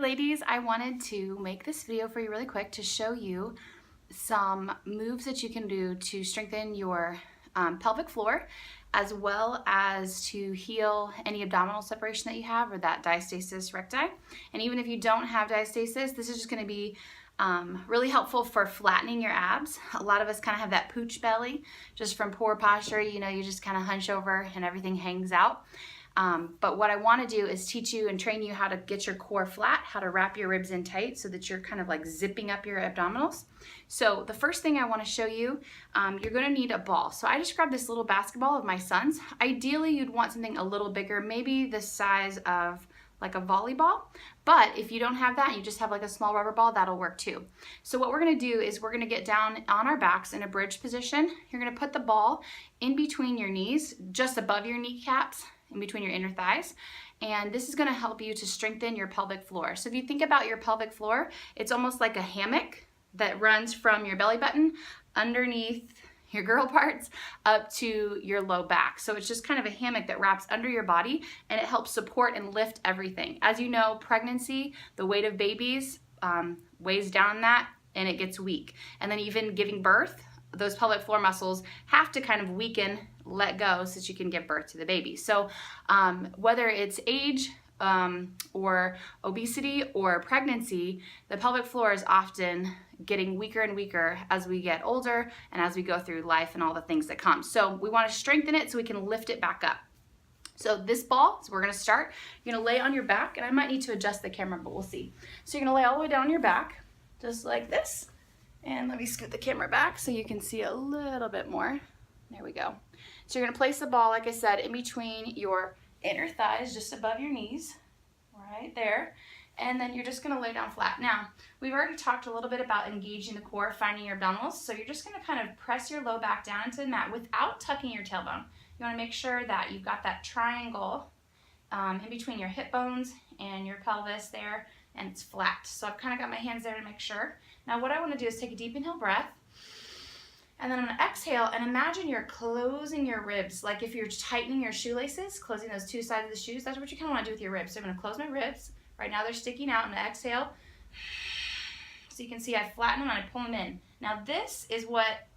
Ladies, I wanted to make this video for you really quick to show you some moves that you can do to strengthen your pelvic floor, as well as to heal any abdominal separation that you have or that diastasis recti. And even if you don't have diastasis, this is just going to be really helpful for flattening your abs. A lot of us kind of have that pooch belly just from poor posture. You know, you just kind of hunch over and everything hangs out. But what I want to do is teach you and train you how to get your core flat, how to wrap your ribs in tight so that you're kind of like zipping up your abdominals. So the first thing I want to show you, you're going to need a ball. So I just grabbed this little basketball of my son's. Ideally, you'd want something a little bigger, maybe the size of like a volleyball. But if you don't have that, you just have like a small rubber ball, that'll work too. So what we're going to do is we're going to get down on our backs in a bridge position. You're going to put the ball in between your knees, just above your kneecaps, in between your inner thighs, and this is going to help you to strengthen your pelvic floor. So if you think about your pelvic floor, it's almost like a hammock that runs from your belly button underneath your girl parts up to your low back. So it's just kind of a hammock that wraps under your body, and it helps support and lift everything. As you know, pregnancy, the weight of babies weighs down that and it gets weak. And then even giving birth, those pelvic floor muscles have to kind of weaken, let go, so that you can give birth to the baby. So whether it's age or obesity or pregnancy, the pelvic floor is often getting weaker and weaker as we get older and as we go through life and all the things that come. So we want to strengthen it so we can lift it back up. So this ball, so we're going to start. You're going to lay on your back, and I might need to adjust the camera, but we'll see. So you're going to lay all the way down on your back, just like this. And let me scoot the camera back so you can see a little bit more. There we go. So you're going to place the ball, like I said, in between your inner thighs, just above your knees, right there. And then you're just going to lay down flat. Now, we've already talked a little bit about engaging the core, finding your abdominals. So you're just going to kind of press your low back down into the mat without tucking your tailbone. You want to make sure that you've got that triangle in between your hip bones and your pelvis there, and it's flat. So I've kind of got my hands there to make sure. Now what I want to do is take a deep inhale breath, and then I'm going to exhale and imagine you're closing your ribs, like if you're tightening your shoelaces, closing those two sides of the shoes. That's what you kind of want to do with your ribs. So I'm going to close my ribs. Right now they're sticking out. I'm going to exhale. So you can see I flatten them and I pull them in. Now this is what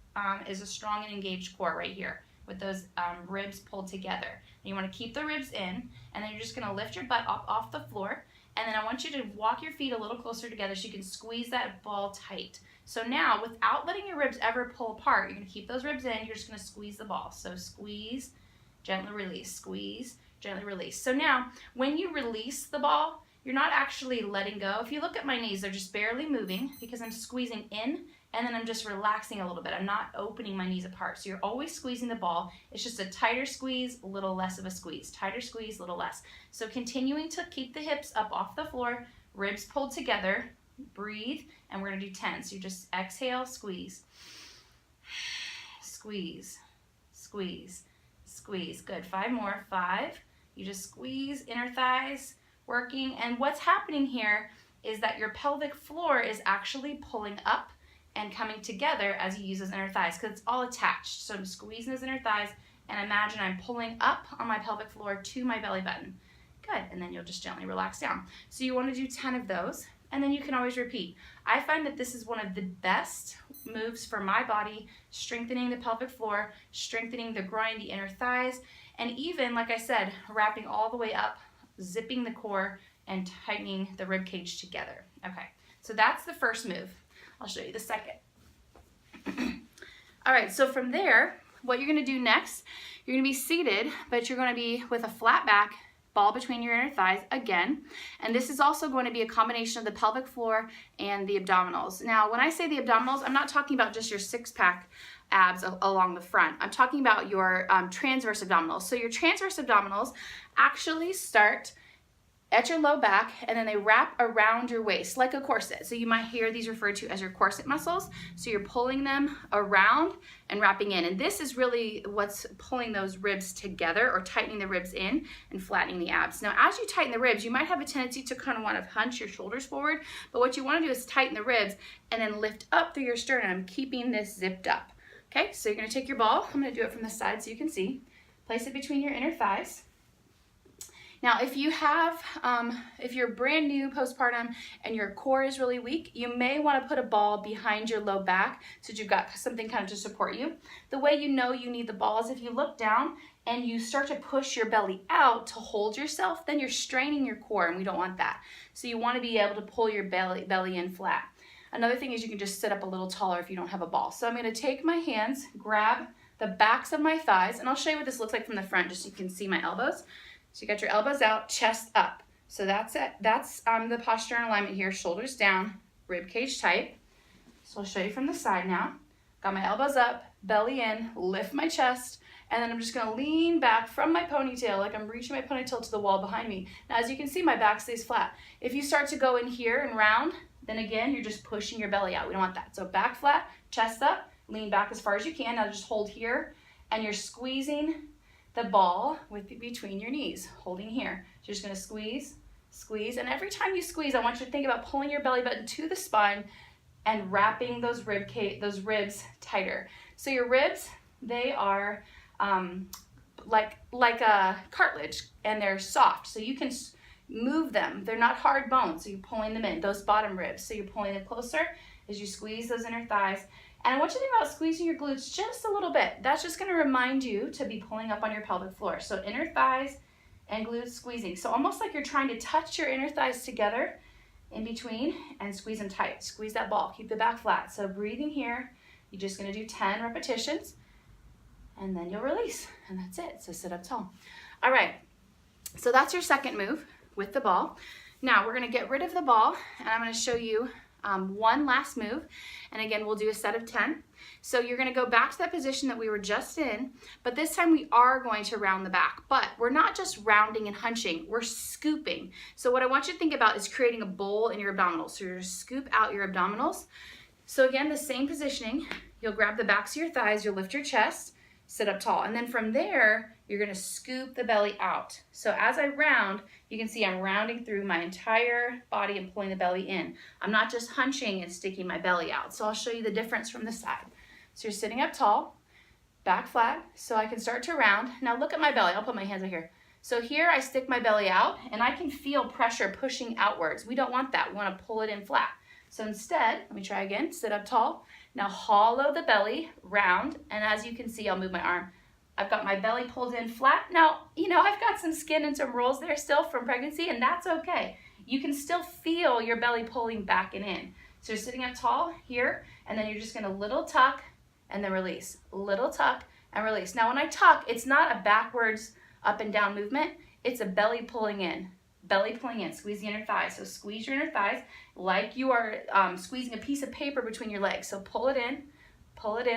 is a strong and engaged core right here, with those ribs pulled together. And you want to keep the ribs in, and then you're just going to lift your butt up off the floor. And then I want you to walk your feet a little closer together so you can squeeze that ball tight. So now, without letting your ribs ever pull apart, you're going to keep those ribs in. You're just going to squeeze the ball. So squeeze, gently release, squeeze, gently release. So now, when you release the ball, you're not actually letting go. If you look at my knees, they're just barely moving because I'm squeezing in, and then I'm just relaxing a little bit. I'm not opening my knees apart. So you're always squeezing the ball. It's just a tighter squeeze, a little less of a squeeze. Tighter squeeze, a little less. So continuing to keep the hips up off the floor, ribs pulled together, breathe, and we're gonna do 10. So you just exhale, squeeze, squeeze, squeeze, squeeze. Good, 5 more, 5. You just squeeze inner thighs, working, and what's happening here is that your pelvic floor is actually pulling up and coming together as you use those inner thighs, because it's all attached. So I'm squeezing those inner thighs, and imagine I'm pulling up on my pelvic floor to my belly button. Good, and then you'll just gently relax down. So you want to do 10 of those, and then you can always repeat. I find that this is one of the best moves for my body, strengthening the pelvic floor, strengthening the groin, the inner thighs, and even, like I said, wrapping all the way up, zipping the core, and tightening the rib cage together. Okay, so that's the first move. I'll show you the second. All right, so from there, what you're gonna do next, you're gonna be seated, but you're gonna be with a flat back, ball between your inner thighs again. And this is also going to be a combination of the pelvic floor and the abdominals. Now, when I say the abdominals, I'm not talking about just your six-pack abs along the front. I'm talking about your transverse abdominals. So your transverse abdominals actually start at your low back, and then they wrap around your waist like a corset. So you might hear these referred to as your corset muscles. So you're pulling them around and wrapping in. And this is really what's pulling those ribs together, or tightening the ribs in and flattening the abs. Now, as you tighten the ribs, you might have a tendency to kind of want to hunch your shoulders forward, but what you want to do is tighten the ribs and then lift up through your sternum, keeping this zipped up. Okay, so you're going to take your ball. I'm going to do it from the side so you can see. Place it between your inner thighs. Now, if you have, if you're brand new postpartum and your core is really weak, you may want to put a ball behind your low back so that you've got something kind of to support you. The way you know you need the ball is if you look down and you start to push your belly out to hold yourself, then you're straining your core, and we don't want that. So you want to be able to pull your belly in flat. Another thing is you can just sit up a little taller if you don't have a ball. So I'm going to take my hands, grab the backs of my thighs, and I'll show you what this looks like from the front just so you can see my elbows. So you got your elbows out, chest up. So that's it. That's the posture and alignment here. Shoulders down, rib cage tight. So I'll show you from the side now. Got my elbows up, belly in, lift my chest, and then I'm just gonna lean back from my ponytail, like I'm reaching my ponytail to the wall behind me. Now, as you can see, my back stays flat. If you start to go in here and round, then again, you're just pushing your belly out. We don't want that. So back flat, chest up, lean back as far as you can. Now just hold here, and you're squeezing the ball between your knees, holding here. So you're just gonna squeeze, squeeze, and every time you squeeze, I want you to think about pulling your belly button to the spine and wrapping those ribs tighter. So your ribs, they are like a cartilage, and they're soft, so you can move them. They're not hard bones, so you're pulling them in, those bottom ribs. So you're pulling them closer as you squeeze those inner thighs. And I want you to think about squeezing your glutes just a little bit. That's just going to remind you to be pulling up on your pelvic floor. So inner thighs and glutes squeezing. So almost like you're trying to touch your inner thighs together in between and squeeze them tight. Squeeze that ball. Keep the back flat. So breathing here. You're just going to do 10 repetitions, and then you'll release, and that's it. So sit up tall. All right. So that's your second move with the ball. Now we're going to get rid of the ball, and I'm going to show you one last move, and again we'll do a set of 10. So you're going to go back to that position that we were just in, but this time we are going to round the back, but we're not just rounding and hunching, we're scooping. So what I want you to think about is creating a bowl in your abdominals. So you're going to scoop out your abdominals. So again, the same positioning, you'll grab the backs of your thighs, you'll lift your chest, sit up tall, and then from there you're going to scoop the belly out. So as I round, you can see I'm rounding through my entire body and pulling the belly in. I'm not just hunching and sticking my belly out. So I'll show you the difference from the side. So you're sitting up tall, back flat, so I can start to round. Now look at my belly. I'll put my hands right here. So here I stick my belly out, and I can feel pressure pushing outwards. We don't want that. We want to pull it in flat. So instead, let me try again. Sit up tall. Now hollow the belly, round, and as you can see, I'll move my arm. I've got my belly pulled in flat. Now, you know, I've got some skin and some rolls there still from pregnancy, and that's okay. You can still feel your belly pulling back and in. So you're sitting up tall here, and then you're just gonna little tuck and then release. Little tuck and release. Now when I tuck, it's not a backwards up and down movement, it's a belly pulling in. Belly pulling in, squeeze the inner thighs. So squeeze your inner thighs like you are squeezing a piece of paper between your legs. So pull it in,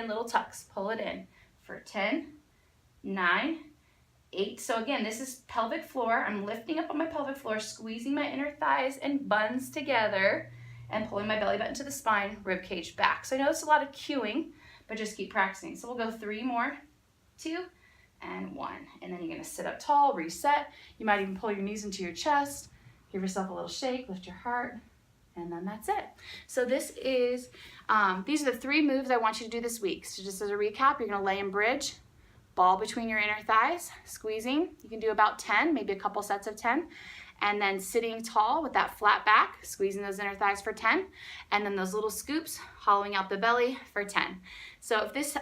little tucks, pull it in for 10, 9, 8. So again, this is pelvic floor. I'm lifting up on my pelvic floor, squeezing my inner thighs and buns together and pulling my belly button to the spine, rib cage back. So I know it's a lot of cueing, but just keep practicing. So we'll go 3 more, 2, and 1. And then you're gonna sit up tall, reset. You might even pull your knees into your chest, give yourself a little shake, lift your heart, and then that's it. So this is, these are the 3 moves I want you to do this week. So just as a recap, you're gonna lay in bridge, ball between your inner thighs, squeezing. You can do about 10, maybe a couple sets of 10. And then sitting tall with that flat back, squeezing those inner thighs for 10. And then those little scoops, hollowing out the belly for 10. So if this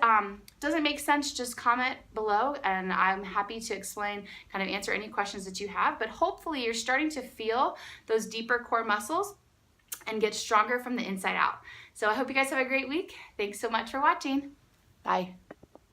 doesn't make sense, just comment below, and I'm happy to explain, kind of answer any questions that you have. But hopefully you're starting to feel those deeper core muscles and get stronger from the inside out. So I hope you guys have a great week. Thanks so much for watching. Bye.